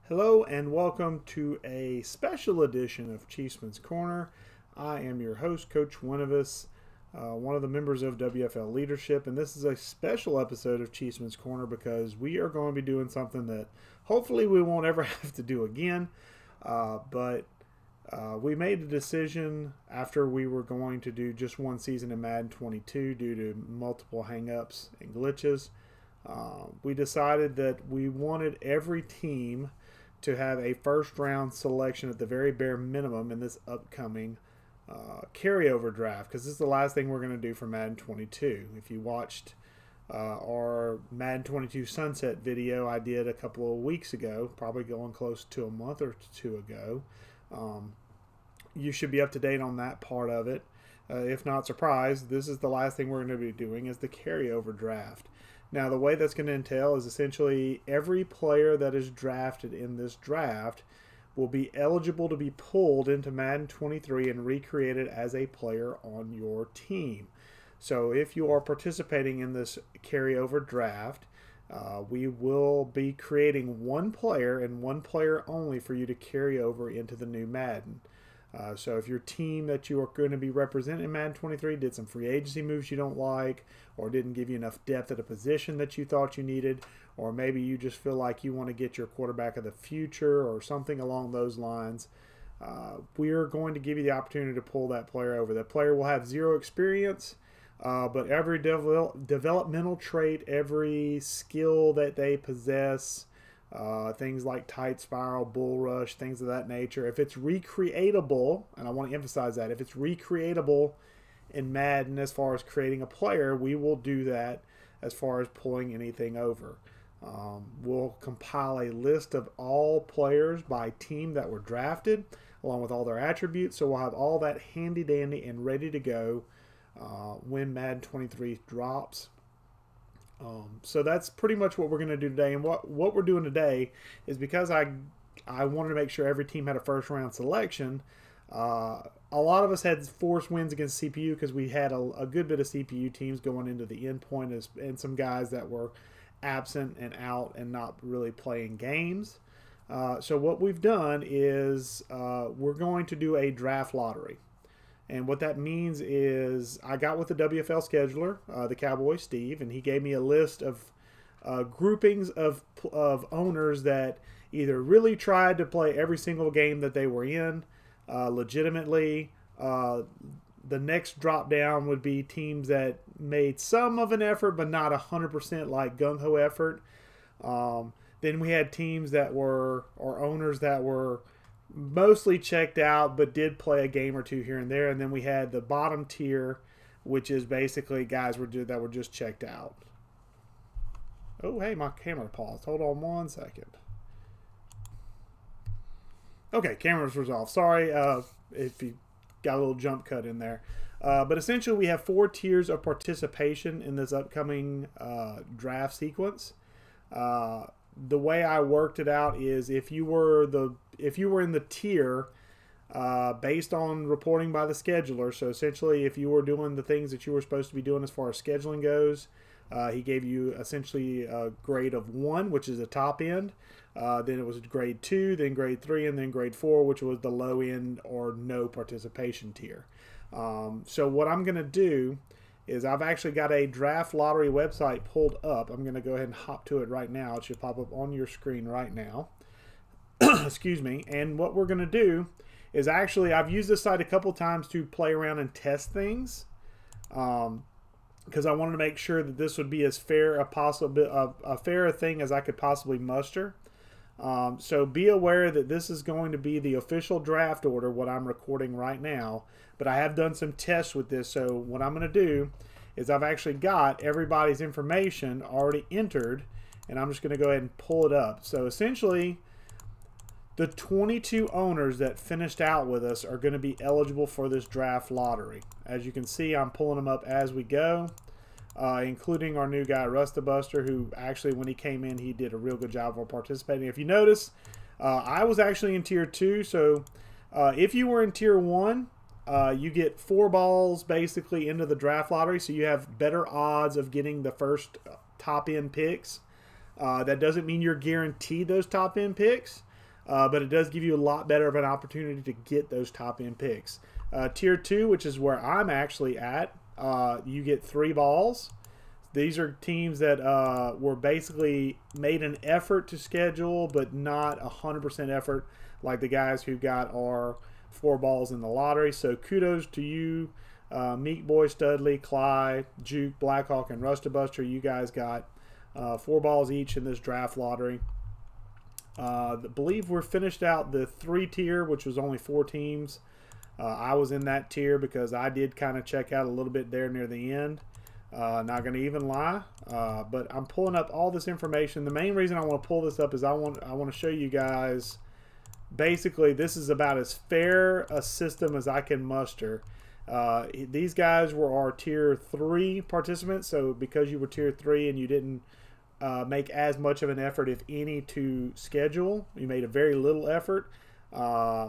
Hello and welcome to a special edition of Chiefsman's Corner. I am your host, Coach Winuvas, one of the members of WFL leadership, and this is a special episode of Chiefsman's Corner because we are going to be doing something that hopefully we won't ever have to do again. But we made a decision after we were going to do just one season in Madden 22 due to multiple hang-ups and glitches. We decided that we wanted every team to have a first round selection at the very bare minimum in this upcoming carryover draft, because this is the last thing we're going to do for Madden 22. If you watched our Madden 22 Sunset video I did a couple of weeks ago, probably going close to a month or two ago, you should be up to date on that part of it. If not surprised, this is the last thing we're going to be doing is the carryover draft. Now, the way that's going to entail is essentially every player that is drafted in this draft will be eligible to be pulled into Madden 23 and recreated as a player on your team. So if you are participating in this carryover draft, we will be creating one player and one player only for you to carry over into the new Madden. So if your team that you are going to be representing in Madden 23 did some free agency moves you don't like, or didn't give you enough depth at a position that you thought you needed, or maybe you just feel like you want to get your quarterback of the future or something along those lines, we are going to give you the opportunity to pull that player over. That player will have zero experience, but every developmental trait, every skill that they possess, things like tight spiral, bull rush, things of that nature. If it's recreatable, and I want to emphasize that, if it's recreatable in Madden as far as creating a player, we will do that as far as pulling anything over. We'll compile a list of all players by team that were drafted, along with all their attributes, so we'll have all that handy dandy and ready to go when Madden 23 drops. So that's pretty much what we're going to do today. And what we're doing today is because I wanted to make sure every team had a first round selection. A lot of us had forced wins against CPU because we had a good bit of CPU teams going into the end point, and some guys that were absent and out and not really playing games. So what we've done is we're going to do a draft lottery. And what that means is I got with the WFL scheduler, the Cowboy Steve, and he gave me a list of groupings of owners that either really tried to play every single game that they were in legitimately. The next drop down would be teams that made some of an effort but not 100% like gung-ho effort. Then we had teams that were, or owners that were mostly checked out but did play a game or two here and there. And then we had the bottom tier, which is basically guys that were just checked out. Oh, hey, my camera paused. Hold on one second. Okay, camera's resolved. Sorry if you got a little jump cut in there. But essentially we have 4 tiers of participation in this upcoming draft sequence. The way I worked it out is if you were in the tier based on reporting by the scheduler, so essentially if you were doing the things that you were supposed to be doing as far as scheduling goes, he gave you essentially a grade of 1, which is the top end. Then it was grade 2, then grade 3, and then grade 4, which was the low end or no participation tier. So what I'm going to do is I've actually got a draft lottery website pulled up. I'm going to go ahead and hop to it right now. It should pop up on your screen right now. Excuse me. And what we're going to do is actually, I've used this site a couple times to play around and test things, because I wanted to make sure that this would be as fair a fair thing as I could possibly muster. So be aware that this is going to be the official draft order, what I'm recording right now, but I have done some tests with this. So what I'm going to do is I've actually got everybody's information already entered, and I'm just going to go ahead and pull it up. So essentially the 22 owners that finished out with us are going to be eligible for this draft lottery. As you can see, I'm pulling them up as we go. Including our new guy, Rustabuster, who actually, when he came in, he did a real good job of participating. If you notice, I was actually in Tier 2, so if you were in Tier 1, you get 4 balls basically into the draft lottery, so you have better odds of getting the first top-end picks. That doesn't mean you're guaranteed those top-end picks, but it does give you a lot better of an opportunity to get those top end picks. Tier 2, which is where I'm actually at, you get 3 balls. These are teams that were basically made an effort to schedule, but not 100% effort like the guys who got our 4 balls in the lottery. So kudos to you, Meek Boy, Studley, Clyde, Juke, Blackhawk, and Rustabuster. You guys got 4 balls each in this draft lottery. I believe we're finished out the 3 tier, which was only 4 teams. I was in that tier because I did kind of check out a little bit there near the end. Not going to even lie, but I'm pulling up all this information. The main reason I want to pull this up is I want to show you guys. Basically, this is about as fair a system as I can muster. These guys were our tier 3 participants, so because you were tier 3 and you didn't make as much of an effort, if any, to schedule, you made a very little effort,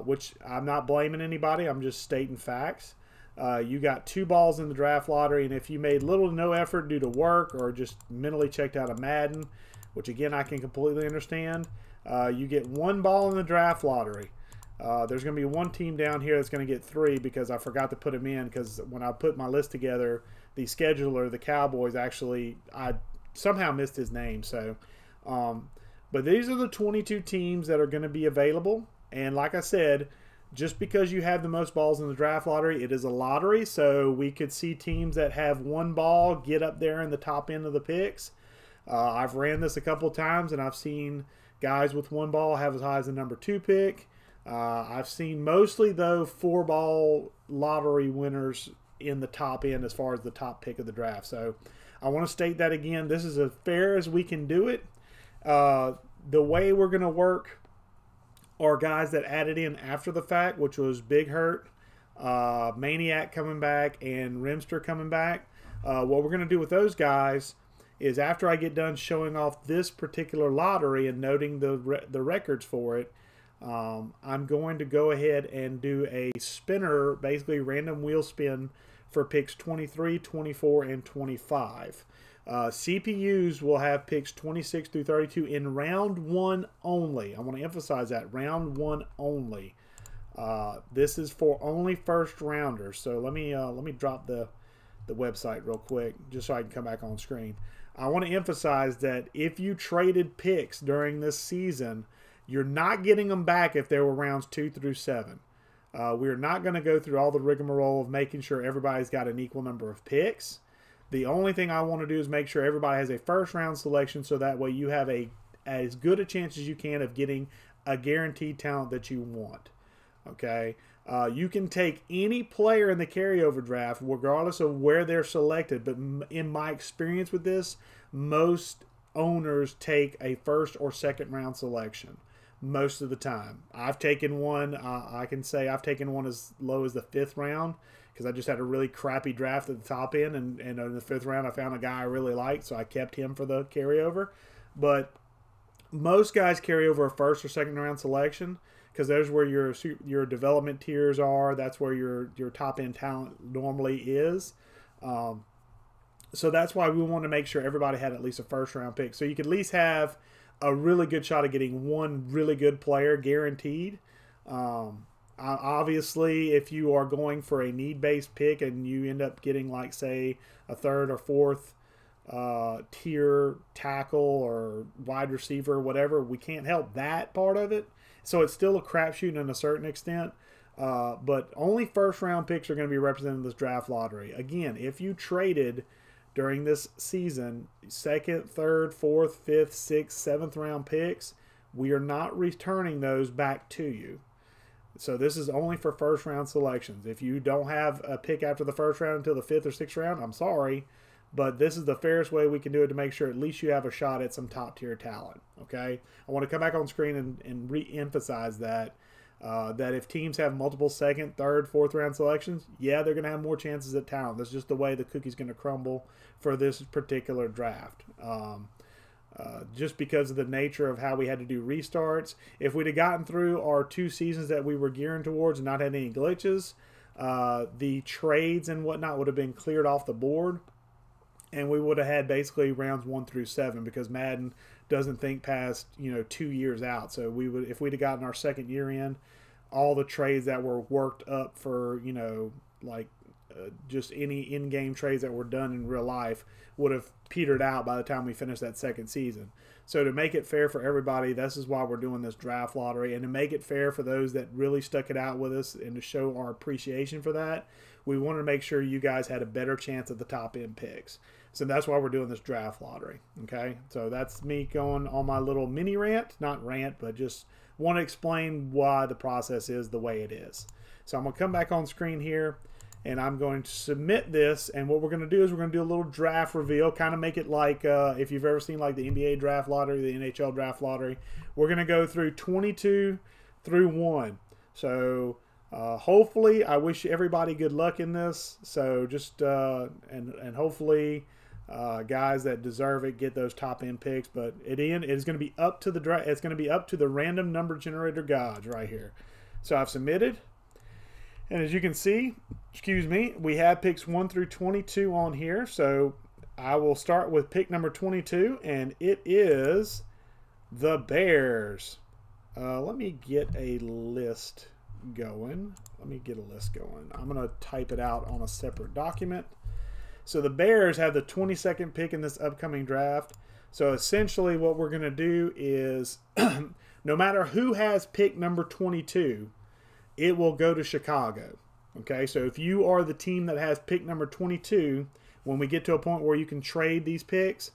which I'm not blaming anybody. I'm just stating facts. You got 2 balls in the draft lottery, and if you made little to no effort due to work or just mentally checked out of Madden, which again I can completely understand, you get 1 ball in the draft lottery. There's going to be 1 team down here that's going to get 3 because I forgot to put them in, because when I put my list together, the scheduler, the Cowboys, actually, I somehow missed his name. So, but these are the 22 teams that are going to be available, and like I said, just because you have the most balls in the draft lottery, it is a lottery, so we could see teams that have 1 ball get up there in the top end of the picks. I've ran this a couple of times, and I've seen guys with 1 ball have as high as the number 2 pick. I've seen mostly, though, 4-ball lottery winners in the top end as far as the top pick of the draft. So I want to state that again. This is as fair as we can do it. The way we're going to work are guys that added in after the fact, which was Big Hurt, Maniac coming back, and Rimster coming back. What we're going to do with those guys is, after I get done showing off this particular lottery and noting the records for it, I'm going to go ahead and do a spinner, basically random wheel spin for picks 23, 24, and 25. CPUs will have picks 26 through 32 in round 1 only. I want to emphasize that, round 1 only. This is for only first rounders. So let me drop the website real quick just so I can come back on screen. I want to emphasize that if you traded picks during this season, you're not getting them back if there were rounds 2 through 7. We're not going to go through all the rigmarole of making sure everybody's got an equal number of picks. The only thing I want to do is make sure everybody has a first round selection, so that way you have as good a chance as you can of getting a guaranteed talent that you want. Okay? You can take any player in the carryover draft regardless of where they're selected, but in my experience with this, most owners take a first or second round selection most of the time. I've taken one, I can say I've taken one as low as the 5th round, because I just had a really crappy draft at the top end, and in the 5th round I found a guy I really liked, so I kept him for the carryover. But most guys carry over a first or second round selection, because there's where your development tiers are. That's where your top end talent normally is. So that's why we want to make sure everybody had at least a first round pick, so you could at least have a really good shot of getting 1 really good player guaranteed. Obviously, if you are going for a need-based pick and you end up getting, like, say, a 3rd or 4th tier tackle or wide receiver, whatever, we can't help that part of it. So it's still a crapshoot in a certain extent. But only first-round picks are going to be represented in this draft lottery. Again, if you traded during this season 2nd, 3rd, 4th, 5th, 6th, 7th round picks, we are not returning those back to you. So this is only for first round selections. If you don't have a pick after the first round until the 5th or 6th round, I'm sorry, but this is the fairest way we can do it to make sure at least you have a shot at some top tier talent. Okay, I want to come back on screen and re-emphasize that that if teams have multiple 2nd, 3rd, 4th round selections, yeah, they're going to have more chances at talent. That's just the way the cookie's going to crumble for this particular draft. Just because of the nature of how we had to do restarts. If we'd have gotten through our 2 seasons that we were gearing towards and not had any glitches, the trades and whatnot would have been cleared off the board, and we would have had basically rounds 1 through 7, because Madden doesn't think past 2 years out. So we would, if we'd have gotten our second year in, all the trades that were worked up for like just any in-game trades that were done in real life would have petered out by the time we finished that second season. So to make it fair for everybody, this is why we're doing this draft lottery, and to make it fair for those that really stuck it out with us and to show our appreciation for that, we wanted to make sure you guys had a better chance at the top end picks. So that's why we're doing this draft lottery. Okay, so that's me going on my little mini rant, not rant, but just want to explain why the process is the way it is. So I'm going to come back on screen here, and I'm going to submit this, and what we're going to do is we're going to do a little draft reveal, kind of make it like if you've ever seen like the NBA draft lottery, the NHL draft lottery. We're going to go through 22 through 1. So hopefully, I wish everybody good luck in this. So just and hopefully guys that deserve it get those top end picks. But it is going to be up to the draft. It's going to be up to the random number generator gods right here. So I've submitted. And as you can see, we have picks 1 through 22 on here. So I will start with pick number 22, and it is the Bears. Let me get a list going. I'm going to type it out on a separate document. So the Bears have the 22nd pick in this upcoming draft. So essentially what we're going to do is no matter who has pick number 22, it will go to Chicago. Okay, so if you are the team that has pick number 22, when we get to a point where you can trade these picks,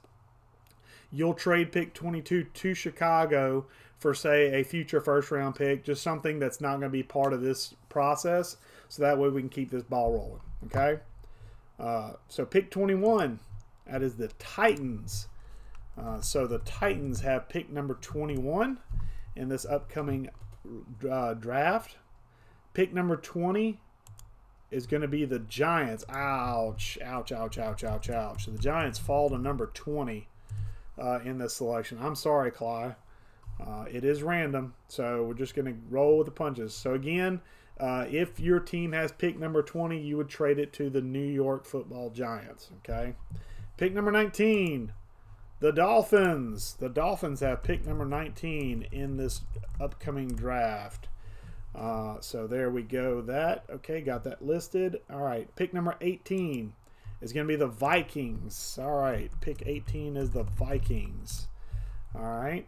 you'll trade pick 22 to Chicago for, say, a future first-round pick, just something that's not going to be part of this process, so that way we can keep this ball rolling. Okay, so pick 21, that is the Titans. So the Titans have pick number 21 in this upcoming draft. Pick number 20 is going to be the Giants. Ouch, ouch, ouch, ouch, ouch, ouch. So the Giants fall to number 20 in this selection. I'm sorry, Cly. It is random, so we're just going to roll with the punches. So again, if your team has pick number 20, you would trade it to the New York Football Giants. Okay. Pick number 19, the Dolphins. The Dolphins have pick number 19 in this upcoming draft. So there we go. Okay, got that listed. All right, pick number 18 is going to be the Vikings. All right, pick 18 is the Vikings. All right.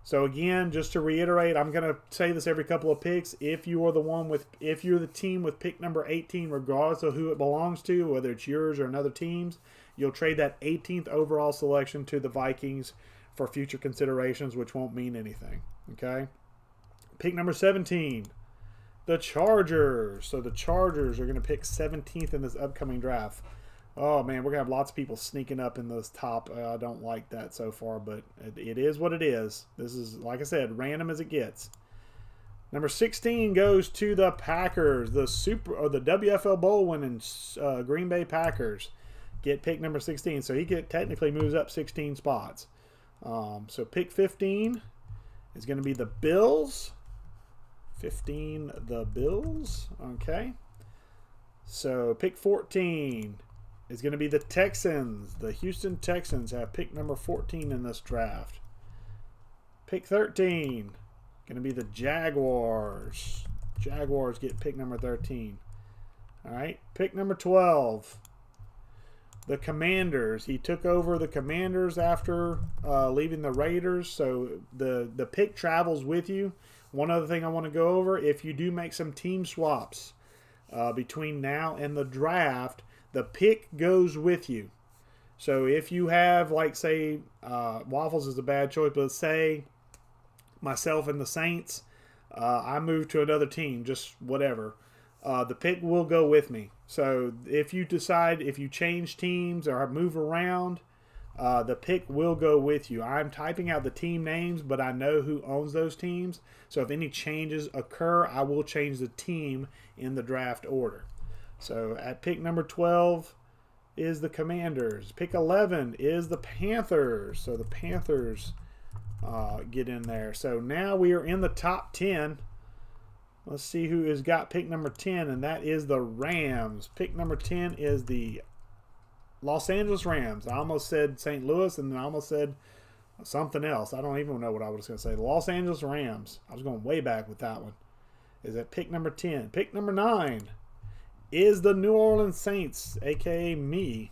So again, just to reiterate, I'm going to say this every couple of picks. If you're the team with pick number 18, regardless of who it belongs to, whether it's yours or another team's, you'll trade that 18th overall selection to the Vikings for future considerations, which won't mean anything. Okay. Pick number 17, the Chargers. So the Chargers are going to pick 17th in this upcoming draft. Oh, man, we're going to have lots of people sneaking up in those top. I don't like that so far, but it is what it is. This is, like I said, random as it gets. Number 16 goes to the Packers, the WFL Bowl winning Green Bay Packers. Get pick number 16. So he technically moves up 16 spots. So pick 15 is going to be the Bills. 15, the Bills. Okay. So pick 14 is going to be the Texans. The Houston Texans have pick number 14 in this draft. Pick 13, going to be the Jaguars. Jaguars get pick number 13. All right. Pick number 12, the Commanders. He took over the Commanders after leaving the Raiders, so the pick travels with you. One other thing I want to go over, if you do make some team swaps between now and the draft, the pick goes with you. So if you have, like, say, Waffles is a bad choice, but say myself and the Saints, I move to another team, just whatever. The pick will go with me. So if you change teams or move around, the pick will go with you. I'm typing out the team names, but I know who owns those teams. So if any changes occur, I will change the team in the draft order. So at pick number 12 is the Commanders. Pick 11 is the Panthers. So the Panthers get in there. So now we are in the top 10. Let's see who has got pick number 10, and that is the Rams. Pick number 10 is the Los Angeles Rams. I almost said St. Louis, and then I almost said something else. I don't even know what I was going to say. The Los Angeles Rams. I was going way back with that one. Is at pick number 10. Pick number 9 is the New Orleans Saints, a.k.a. me.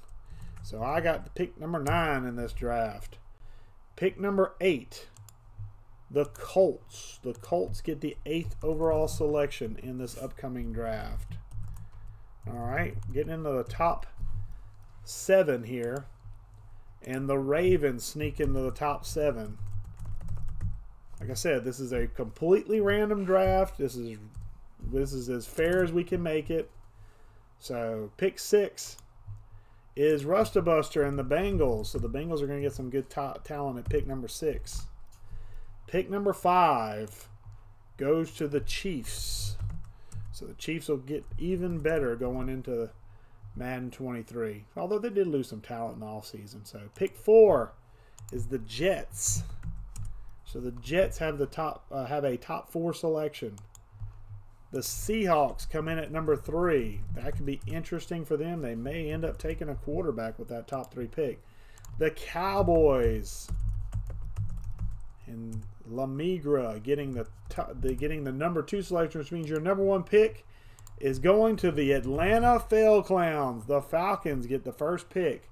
So I got the pick number 9 in this draft. Pick number 8, the Colts. The Colts get the 8th overall selection in this upcoming draft. All right, getting into the top 7 here. And the Ravens sneak into the top 7. Like I said, this is a completely random draft. This is as fair as we can make it. So pick 6 is Rustabuster and the Bengals. So the Bengals are going to get some good talent at pick number 6. Pick number 5 goes to the Chiefs. So the Chiefs will get even better going into Madden 23. Although they did lose some talent in the offseason. So pick 4 is the Jets. So the Jets have the have a top 4 selection. The Seahawks come in at number 3. That could be interesting for them. They may end up taking a quarterback with that top 3 pick. The Cowboys and La Migra getting the number 2 selection, which means your number 1 pick is going to the Atlanta Fail Clowns. The Falcons get the first pick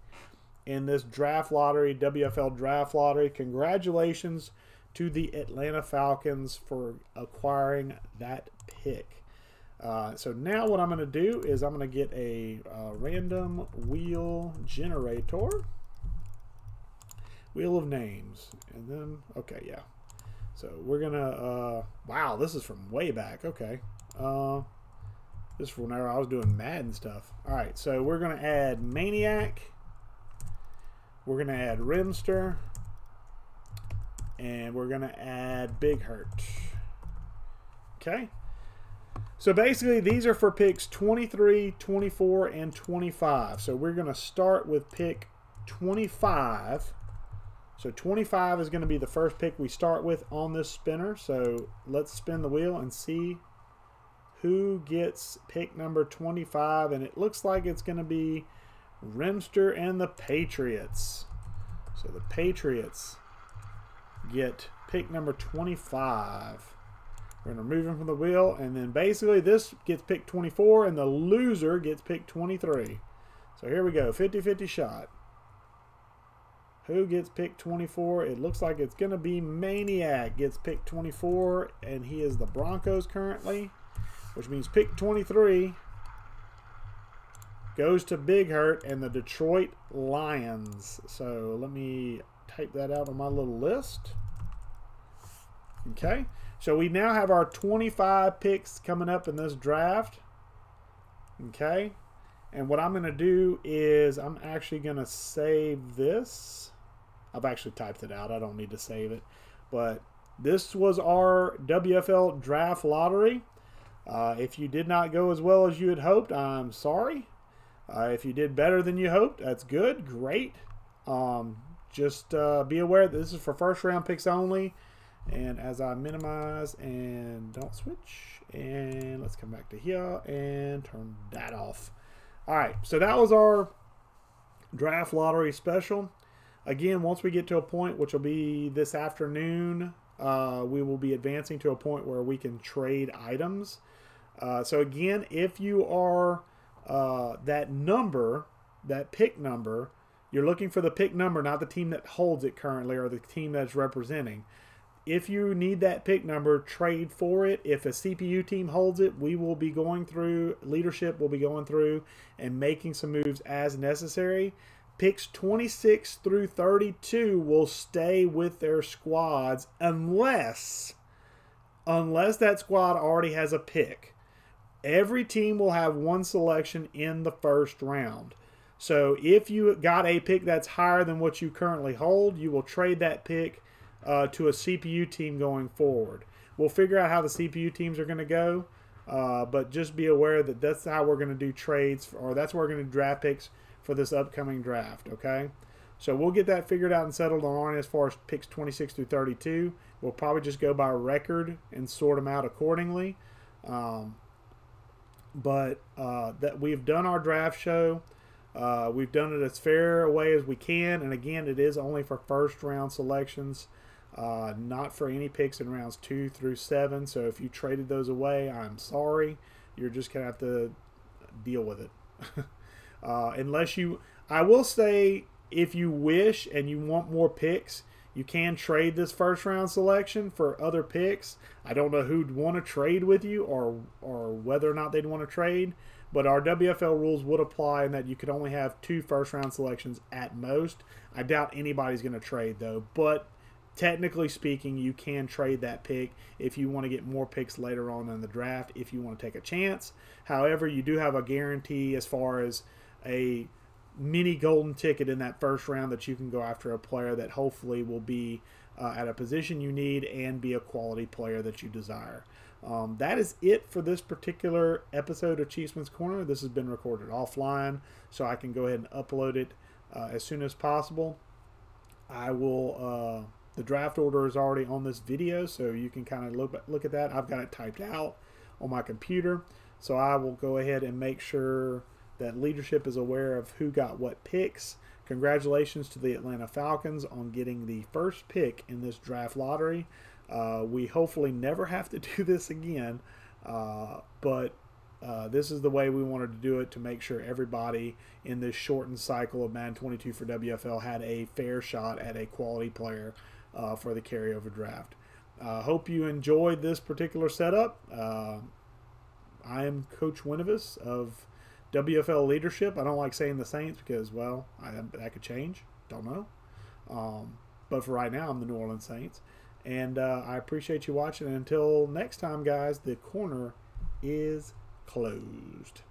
in this draft lottery, WFL draft lottery. Congratulations to the Atlanta Falcons for acquiring that pick. So now what I'm going to do is I'm going to get a random wheel generator. Wheel of names. And then, okay, yeah. So we're going to, wow, this is from way back. Okay. This is from whenever I was doing Madden stuff. All right, so we're going to add Maniac. We're going to add Rimster. And we're going to add Big Hurt. Okay. So basically, these are for picks 23, 24, and 25. So we're going to start with pick 25. So 25 is going to be the first pick we start with on this spinner. So let's spin the wheel and see who gets pick number 25. And it looks like it's going to be Rimster and the Patriots. So the Patriots get pick number 25. We're going to remove him from the wheel, and then basically this gets pick 24, and the loser gets pick 23. So here we go, 50-50 shot. Who gets pick 24? It looks like it's going to be Maniac gets pick 24, and he is the Broncos currently, which means pick 23 goes to Big Hurt and the Detroit Lions. So let me type that out on my little list. Okay. So we now have our 25 picks coming up in this draft. Okay. And what I'm going to do is I'm actually going to save this. I've actually typed it out. I don't need to save it. But this was our WFL draft lottery. If you did not go as well as you had hoped, I'm sorry. If you did better than you hoped, that's good. Great. Just be aware that this is for first round picks only. And as I minimize and don't switch, and let's come back to here and turn that off. All right, so that was our draft lottery special. Again, once we get to a point, which will be this afternoon, we will be advancing to a point where we can trade items. So again, if you are that number, that pick number, you're looking for the pick number, not the team that holds it currently or the team that's representing. If you need that pick number, trade for it. If a CPU team holds it, we will be going through, leadership will be going through and making some moves as necessary. Picks 26 through 32 will stay with their squads unless that squad already has a pick. Every team will have one selection in the first round. So if you got a pick that's higher than what you currently hold, you will trade that pick to a CPU team going forward. We'll figure out how the CPU teams are going to go, but just be aware that that's how we're going to do trades, or that's where we're going to do draft picks for this upcoming draft, okay? So we'll get that figured out and settled on as far as picks 26 through 32. We'll probably just go by record and sort them out accordingly. But that we've done our draft show. We've done it as fair a way as we can, and again, it is only for first round selections, not for any picks in rounds 2 through 7. So if you traded those away, I'm sorry. You're just gonna have to deal with it. I will say, if you wish and you want more picks, you can trade this first round selection for other picks. I don't know who'd want to trade with you or whether or not they'd want to trade, but our WFL rules would apply in that you could only have 2 first round selections at most. I doubt anybody's going to trade though, but technically speaking, you can trade that pick if you want to get more picks later on in the draft if you want to take a chance. However, you do have a guarantee as far as a mini golden ticket in that first round that you can go after a player that hopefully will be at a position you need and be a quality player that you desire. That is it for this particular episode of Chiefsman's Corner. This has been recorded offline, so I can go ahead and upload it as soon as possible. I will. The draft order is already on this video, so you can kind of look at that. I've got it typed out on my computer, so I will go ahead and make sure that leadership is aware of who got what picks. Congratulations to the Atlanta Falcons on getting the first pick in this draft lottery. We hopefully never have to do this again, but this is the way we wanted to do it to make sure everybody in this shortened cycle of Madden 22 for WFL had a fair shot at a quality player for the carryover draft. Hope you enjoyed this particular setup. I am Coach Winuvas of WFL Leadership. I don't like saying the Saints because, well, that could change. Don't know. But for right now, I'm the New Orleans Saints. And I appreciate you watching. And until next time, guys, the corner is closed.